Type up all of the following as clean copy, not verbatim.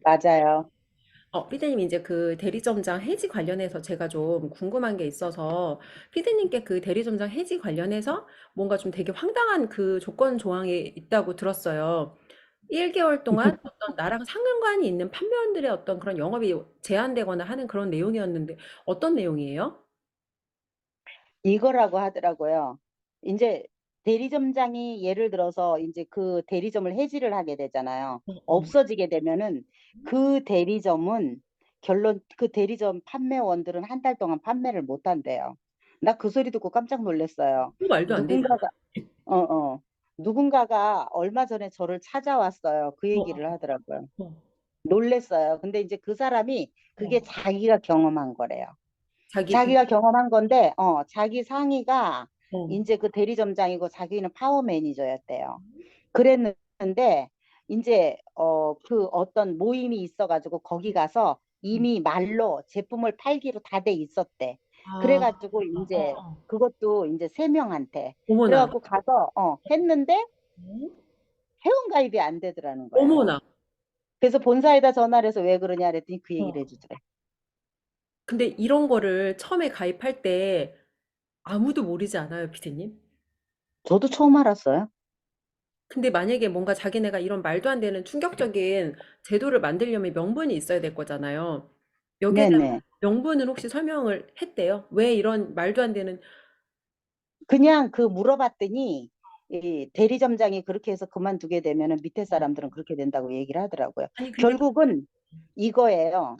맞아요. 피디님 이제 그 대리점장 해지 관련해서 제가 좀 궁금한 게 있어서 피디님께 그 대리점장 해지 관련해서 뭔가 좀 되게 황당한 그 조건 조항이 있다고 들었어요. 1개월 동안 어떤 나랑 상관이 있는 판매원들의 어떤 그런 영업이 제한되거나 하는 그런 내용이었는데 어떤 내용이에요? 이거라고 하더라고요. 이제 대리점장이 예를 들어서 이제 그 대리점을 해지를 하게 되잖아요. 어, 어. 없어지게 되면은 그 대리점은 결론 그 대리점 판매원들은 한 달 동안 판매를 못 한대요. 나 그 소리 듣고 깜짝 놀랐어요. 그 말도 안 되잖아. 누군가가 어, 어. 누군가가 얼마 전에 저를 찾아왔어요. 그 어, 얘기를 하더라고요. 어, 놀랬어요. 근데 이제 그 사람이 그게 어. 자기가 경험한 거래요. 자기 그 자기가 경험한 건데, 자기 상의가 어. 이제 그 대리점장이고 자기는 파워 매니저였대요. 그랬는데, 이제, 그 어떤 모임이 있어가지고 거기 가서 이미 말로 제품을 팔기로 다 돼 있었대. 아, 그래가지고 어, 이제 어. 그것도 이제 세 명한테. 어머나. 그래갖고 가서, 했는데 회원가입이 안 되더라는 거야. 어머나. 그래서 본사에다 전화를 해서 왜 그러냐 그랬더니 그 얘기를 어. 해주더래. 근데 이런 거를 처음에 가입할 때 아무도 모르지 않아요, 피디님? 저도 처음 알았어요. 근데 만약에 뭔가 자기네가 이런 말도 안 되는 충격적인 제도를 만들려면 명분이 있어야 될 거잖아요. 여기에 대한 네네. 명분은 혹시 설명을 했대요? 왜 이런 말도 안 되는, 그냥 그 물어봤더니 이 대리점장이 그렇게 해서 그만두게 되면은 밑에 어. 사람들은 그렇게 된다고 얘기를 하더라고요. 아니, 근데, 결국은 이거예요.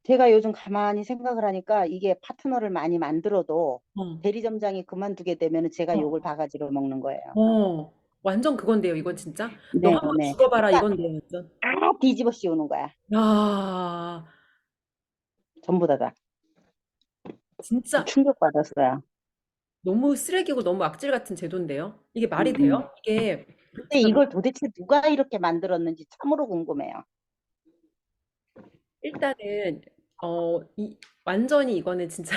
제가 요즘 가만히 생각을 하니까 이게 파트너를 많이 만들어도 어, 대리점장이 그만두게 되면은 제가 욕을 어, 바가지로 먹는 거예요. 완전 그건데요, 이건 진짜? 너 네, 한번 네. 죽어봐라, 그러니까 이건데요, 완전. 다 뒤집어 씌우는 거야. 야, 전부 다. 진짜 충격받았어요. 너무 쓰레기고 너무 악질 같은 제도인데요? 이게 말이 돼요? 음. 이게, 근데 제가 이걸 도대체 누가 이렇게 만들었는지 참으로 궁금해요. 일단은 완전히 이거는 진짜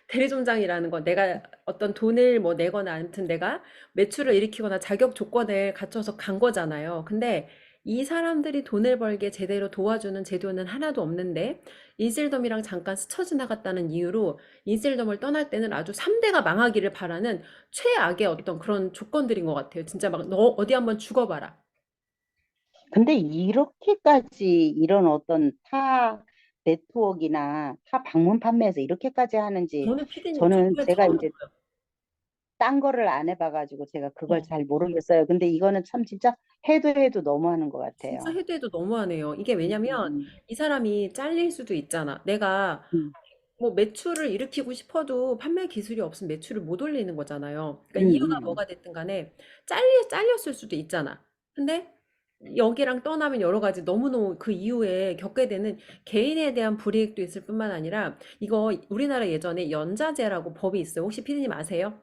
대리점장이라는 건 내가 어떤 돈을 뭐 내거나 아무튼 내가 매출을 일으키거나 자격 조건을 갖춰서 간 거잖아요. 근데 이 사람들이 돈을 벌게 제대로 도와주는 제도는 하나도 없는데 인실덤이랑 잠깐 스쳐 지나갔다는 이유로 인실덤을 떠날 때는 아주 3대가 망하기를 바라는 최악의 어떤 그런 조건들인 것 같아요. 진짜 막 너 어디 한번 죽어봐라. 근데 이렇게까지 이런 어떤 타 네트워크나 타 방문 판매에서 이렇게까지 하는지 저는 피디님 저는 정말 제가 처음 이제 들어요. 딴 거를 안 해봐가지고 제가 그걸 어. 잘 모르겠어요. 근데 이거는 참 진짜 해도 해도 너무하는 것 진짜 같아요. 해도 해도 너무하네요. 이게 왜냐면 음, 이 사람이 잘릴 수도 있잖아. 내가 음, 뭐 매출을 일으키고 싶어도 판매 기술이 없으면 매출을 못 올리는 거잖아요. 그러니까 음, 이유가 음. 뭐가 됐든 간에 잘렸을 수도 있잖아. 근데 여기랑 떠나면 여러 가지 너무너무 그 이후에 겪게 되는 개인에 대한 불이익도 있을 뿐만 아니라 이거 우리나라 예전에 연자제라고 법이 있어요. 혹시 피디님 아세요?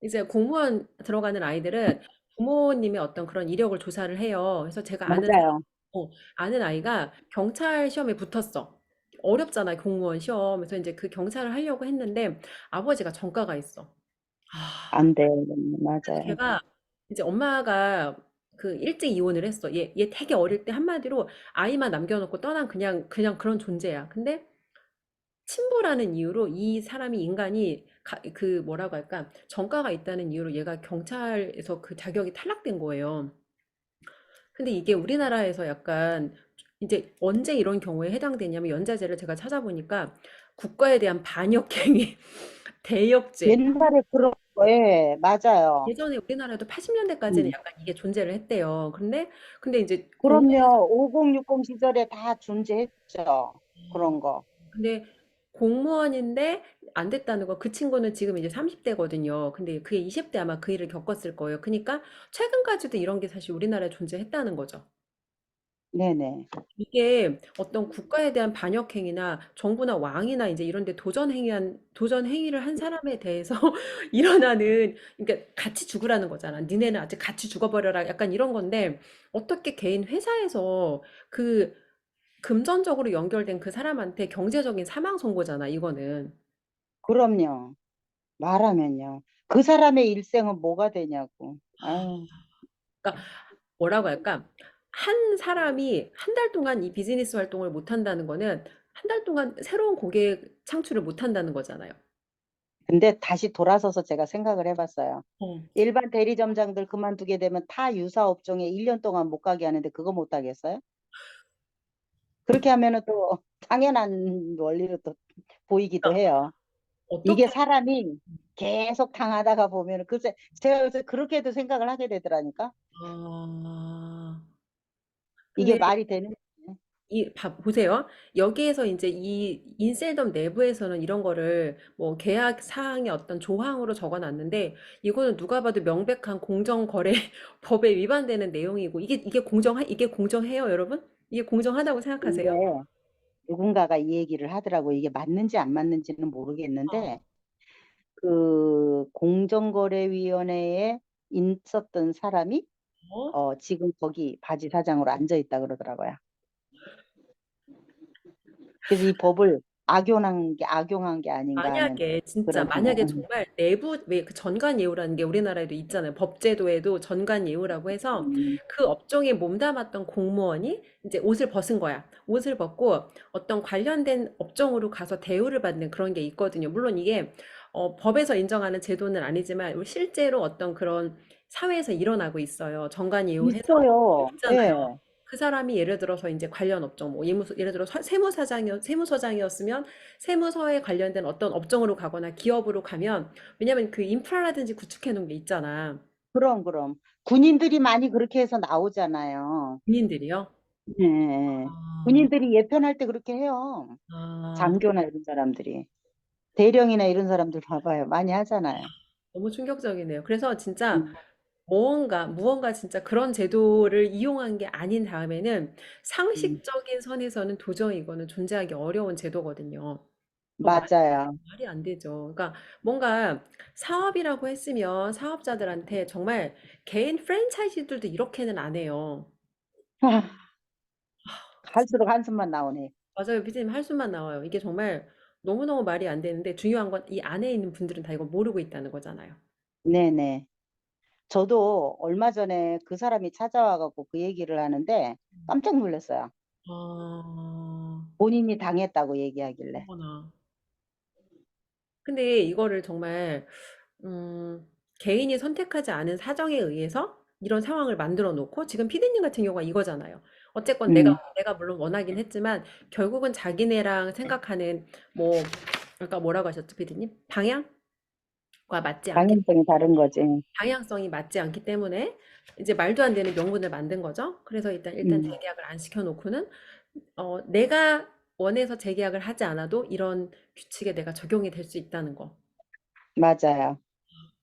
이제 공무원 들어가는 아이들은 부모님의 어떤 그런 이력을 조사를 해요. 그래서 제가 맞아요. 아는 아이가 경찰 시험에 붙었어. 어렵잖아, 공무원 시험. 그래서 이제 그 경찰을 하려고 했는데 아버지가 전과가 있어. 아, 안 돼. 그래서 맞아요. 걔가 이제 엄마가 그 일찍 이혼을 했어. 얘 되게 어릴 때 한마디로 아이만 남겨놓고 떠난 그냥 그런 존재야. 근데 친부라는 이유로 이 사람이 인간이 그 뭐라고 할까 전과가 있다는 이유로 얘가 경찰에서 그 자격이 탈락된 거예요. 근데 이게 우리나라에서 약간 이제 언제 이런 경우에 해당되냐면 연자제를 제가 찾아보니까 국가에 대한 반역행위, 대역죄. 옛날에 그런 거에 맞아요. 예전에 우리나라도 80년대까지는 음. 약간 이게 존재를 했대요. 근데 이제 그럼요. 5060 시절에 다 존재했죠. 그런 거. 근데 공무원인데 안 됐다는 거. 그 친구는 지금 이제 30대거든요. 근데 그게 20대 아마 그 일을 겪었을 거예요. 그러니까 최근까지도 이런 게 사실 우리나라에 존재했다는 거죠. 네네. 이게 어떤 국가에 대한 반역 행위나 정부나 왕이나 이제 이런 데 도전 행위를 한 사람에 대해서 일어나는 그러니까 같이 죽으라는 거잖아. 니네는 아직 같이 죽어버려라. 약간 이런 건데 어떻게 개인 회사에서 그 금전적으로 연결된 그 사람한테 경제적인 사망 선고잖아, 이거는. 그럼요. 말하면요. 그 사람의 일생은 뭐가 되냐고. 아유, 그러니까 뭐라고 할까? 한 사람이 한 달 동안 이 비즈니스 활동을 못 한다는 거는 한 달 동안 새로운 고객 창출을 못 한다는 거잖아요. 근데 다시 돌아서서 제가 생각을 해봤어요. 어. 일반 대리점장들 그만두게 되면 타 유사 업종에 1년 동안 못 가게 하는데 그거 못 하겠어요? 그렇게 하면은 또 당연한 원리로 또 보이기도 그러니까 해요. 이게 어떻게 사람이 계속 당하다가 보면은 글쎄 제가 요새 그렇게도 생각을 하게 되더라니까. 아. 이게 근데 말이 되는 거예요. 보세요. 여기에서 이제 이 인셀덤 내부에서는 이런 거를 뭐 계약 사항의 어떤 조항으로 적어 놨는데 이거는 누가 봐도 명백한 공정거래 법에 위반되는 내용이고 이게 공정해요, 여러분? 이게 공정하다고 근데 생각하세요? 누군가가 이 얘기를 하더라고. 이게 맞는지 안 맞는지는 어. 모르겠는데 그 공정거래위원회에 있었던 사람이 어? 지금 거기 바지 사장으로 앉아 있다 그러더라고요. 그래서 이 법을 악용한 게 아닌가 하는 만약에 진짜 그런 생각. 만약에 정말 내부 왜 그 전관 예우라는 게 우리나라에도 있잖아요. 법제도에도 전관 예우라고 해서 음, 그 업종에 몸담았던 공무원이 이제 옷을 벗은 거야. 옷을 벗고 어떤 관련된 업종으로 가서 대우를 받는 그런 게 있거든요. 물론 이게 법에서 인정하는 제도는 아니지만 실제로 어떤 그런 사회에서 일어나고 있어요. 전관 예우해서 있어요. 있잖아요. 예. 그 사람이 예를 들어서 이제 관련 업종, 뭐 예를 들어 세무서장이었으면 세무서에 관련된 어떤 업종으로 가거나 기업으로 가면, 왜냐면 그 인프라라든지 구축해 놓은 게 있잖아. 그럼. 군인들이 많이 그렇게 해서 나오잖아요. 군인들이요? 예. 아, 군인들이 예편할 때 그렇게 해요. 아, 장교나 이런 사람들이. 대령이나 이런 사람들 봐봐요. 많이 하잖아요. 너무 충격적이네요. 그래서 진짜 음, 무언가 진짜 그런 제도를 이용한 게 아닌 다음에는 음. 상식적인 선에서는 도저히 이거는 존재하기 어려운 제도거든요. 맞아요. 말이 안 되죠. 그러니까 뭔가 사업이라고 했으면 사업자들한테 정말 개인 프랜차이즈들도 이렇게는 안 해요. 갈수록 한숨만 나오네. 맞아요. 피디님 할 수만 나와요. 이게 정말 너무너무 말이 안 되는데 중요한 건 이 안에 있는 분들은 다 이거 모르고 있다는 거잖아요. 네네. 저도 얼마 전에 그 사람이 찾아와갖고 그 얘기를 하는데 깜짝 놀랐어요. 아, 본인이 당했다고 얘기하길래. 어머나. 근데 이거를 정말 음, 개인이 선택하지 않은 사정에 의해서 이런 상황을 만들어 놓고 지금 피디님 같은 경우가 이거잖아요. 어쨌건 음, 내가 물론 원하긴 했지만 결국은 자기네랑 생각하는 뭐 아까 뭐라고 하셨죠, 피디님? 방향성이 다른 거지. 방향성이 맞지 않기 때문에 이제 말도 안 되는 명분을 만든 거죠. 그래서 일단 음, 재계약을 안 시켜놓고는 내가 원해서 재계약을 하지 않아도 이런 규칙에 내가 적용이 될 수 있다는 거. 맞아요.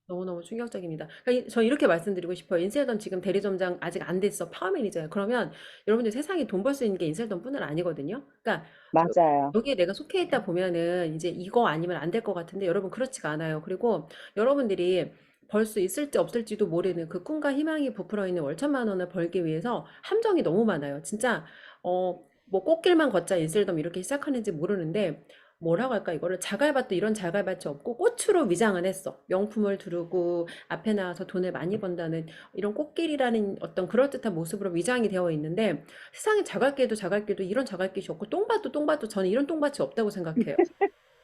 너무너무 충격적입니다. 그러니까 저 이렇게 말씀드리고 싶어요. 인셀덤 지금 대리점장 아직 안 됐어. 파워 매니저야. 그러면 여러분들 세상에 돈 벌 수 있는 게 인셀덤뿐은 아니거든요. 그러니까 여- 맞아요. 여기에 내가 속해 있다 보면은 이제 이거 아니면 안 될 것 같은데 여러분 그렇지가 않아요. 그리고 여러분들이 벌 수 있을지 없을지도 모르는 그 꿈과 희망이 부풀어 있는 월천만 원을 벌기 위해서 함정이 너무 많아요. 진짜 뭐 꽃길만 걷자 인셀덤 이렇게 시작하는지 모르는데 뭐라고 할까 이거를 자갈밭도 이런 자갈밭이 없고 꽃으로 위장을 했어. 명품을 두르고 앞에 나와서 돈을 많이 번다는 이런 꽃길이라는 어떤 그럴듯한 모습으로 위장이 되어 있는데 세상에 자갈길도 이런 자갈길이 없고 똥밭도 저는 이런 똥밭이 없다고 생각해요.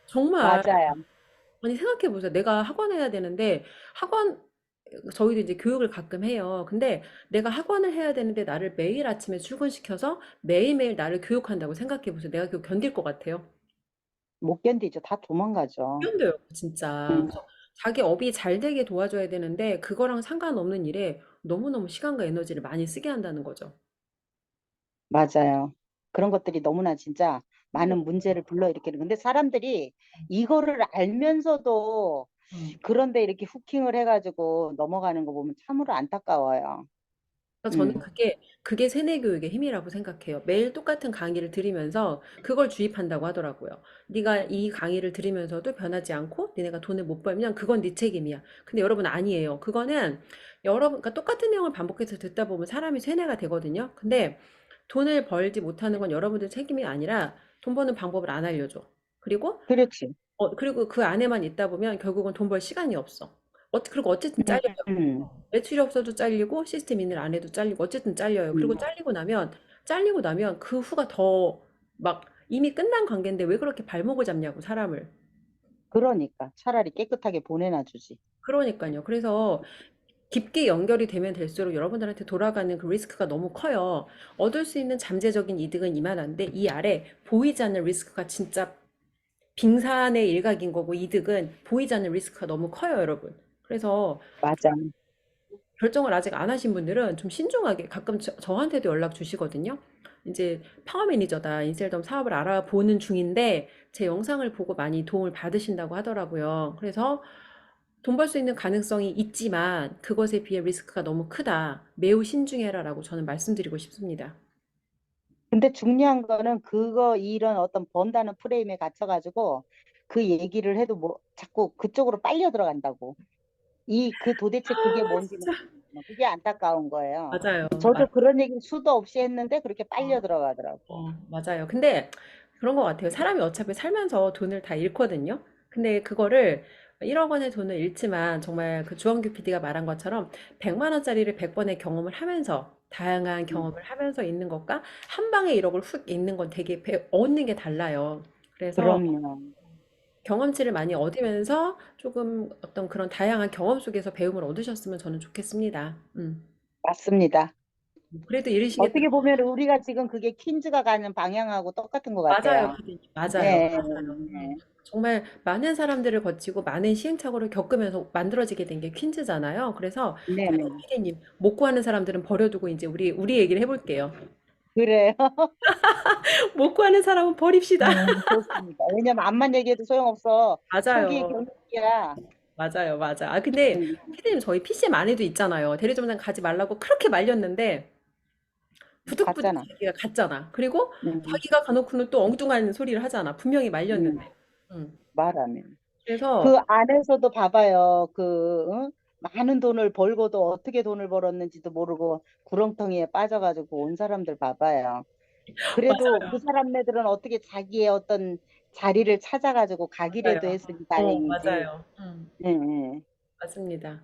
정말 맞아요. 아니 생각해 보세요. 내가 학원 해야 되는데 학원 저희도 이제 교육을 가끔 해요. 근데 내가 학원을 해야 되는데 나를 매일 아침에 출근시켜서 매일매일 나를 교육한다고 생각해 보세요. 내가 그거 견딜 것 같아요. 못 견디죠. 다 도망가죠. 견뎌요, 진짜. 음, 그래서 자기 업이 잘 되게 도와줘야 되는데 그거랑 상관없는 일에 너무너무 시간과 에너지를 많이 쓰게 한다는 거죠. 맞아요. 그런 것들이 너무나 진짜 많은 힘들어요. 문제를 불러일으키는. 근데 사람들이 이거를 알면서도 음. 그런데 이렇게 후킹을 해가지고 넘어가는 거 보면 참으로 안타까워요. 그래서 저는 음, 그게 세뇌 교육의 힘이라고 생각해요. 매일 똑같은 강의를 들으면서 그걸 주입한다고 하더라고요. 네가 이 강의를 들으면서도 변하지 않고 니네가 돈을 못 벌면 그건 네 책임이야. 근데 여러분 아니에요. 그거는 그러니까 똑같은 내용을 반복해서 듣다 보면 사람이 세뇌가 되거든요. 근데 돈을 벌지 못하는 건 여러분들 책임이 아니라 돈 버는 방법을 안 알려줘. 그리고 그렇지. 그리고 그 안에만 있다 보면 결국은 돈 벌 시간이 없어. 그리고 어쨌든 음, 잘려요. 음, 매출이 없어도 잘리고 시스템 인을 안 해도 잘리고 어쨌든 잘려요. 그리고 음. 잘리고 나면 그 후가 더 막 이미 끝난 관계인데 왜 그렇게 발목을 잡냐고 사람을. 그러니까 차라리 깨끗하게 보내놔 주지. 그러니까요. 그래서 깊게 연결이 되면 될수록 여러분들한테 돌아가는 그 리스크가 너무 커요. 얻을 수 있는 잠재적인 이득은 이만한데 이 아래 보이지 않는 리스크가 진짜 빙산의 일각인 거고 이득은 보이지 않는 리스크가 너무 커요, 여러분. 그래서 맞아. 결정을 아직 안 하신 분들은 좀 신중하게 가끔 저한테도 연락 주시거든요. 이제 파워 매니저다 인셀덤 사업을 알아보는 중인데 제 영상을 보고 많이 도움을 받으신다고 하더라고요. 그래서 돈 벌 수 있는 가능성이 있지만 그것에 비해 리스크가 너무 크다. 매우 신중해라라고 저는 말씀드리고 싶습니다. 근데 중요한 거는 그거 이런 어떤 번다는 프레임에 갇혀가지고 그 얘기를 해도 뭐 자꾸 그쪽으로 빨려 들어간다고. 그 도대체 그게 아, 뭔지 진짜. 모르겠어요. 그게 안타까운 거예요. 맞아요. 저도 그런 얘기 수도 없이 했는데 그렇게 빨려 들어가더라고. 맞아요. 근데 그런 것 같아요. 사람이 어차피 살면서 돈을 다 잃거든요. 근데 그거를 1억 원의 돈을 잃지만 정말 그 주원규 PD가 말한 것처럼 100만 원짜리를 100번의 경험을 하면서 다양한 음, 경험을 하면서 있는 것과 한 방에 1억을 훅 잃는 건 되게 얻는 게 달라요. 그래서 그럼요. 경험치를 많이 얻으면서 조금 어떤 그런 다양한 경험 속에서 배움을 얻으셨으면 저는 좋겠습니다. 맞습니다. 그래도 이르시겠다. 어떻게 보면 우리가 지금 그게 퀸즈가 가는 방향하고 똑같은 것 맞아요, 같아요. 피디님. 맞아요. 네, 맞아요. 네, 정말 많은 사람들을 거치고 많은 시행착오를 겪으면서 만들어지게 된 게 퀸즈잖아요. 그래서 네, 자, 네. 피디님, 못 구하는 사람들은 버려두고 이제 우리 얘기를 해볼게요. 그래요. 못 구하는 사람은 버립시다. 좋습니다. 왜냐면 앞만 얘기해도 소용없어. 속이 맞아요. 경기야. 맞아요, 맞아. 근데 음, 피디님 저희 PCM 안에도 있잖아요. 대리점장 가지 말라고 그렇게 말렸는데 부득부득 갔잖아. 자기가 갔잖아. 그리고 음, 자기가 가놓고는 또 엉뚱한 소리를 하잖아. 분명히 말렸는데. 음, 음. 말하면. 그래서 그 안에서도 봐봐요. 응? 많은 돈을 벌고도 어떻게 돈을 벌었는지도 모르고 구렁텅이에 빠져가지고 온 사람들 봐봐요. 그래도 그 사람네들은 어떻게 자기의 어떤 자리를 찾아가지고 가기라도 맞아요. 했으니 다행이지. 맞아요. 예, 예. 맞습니다.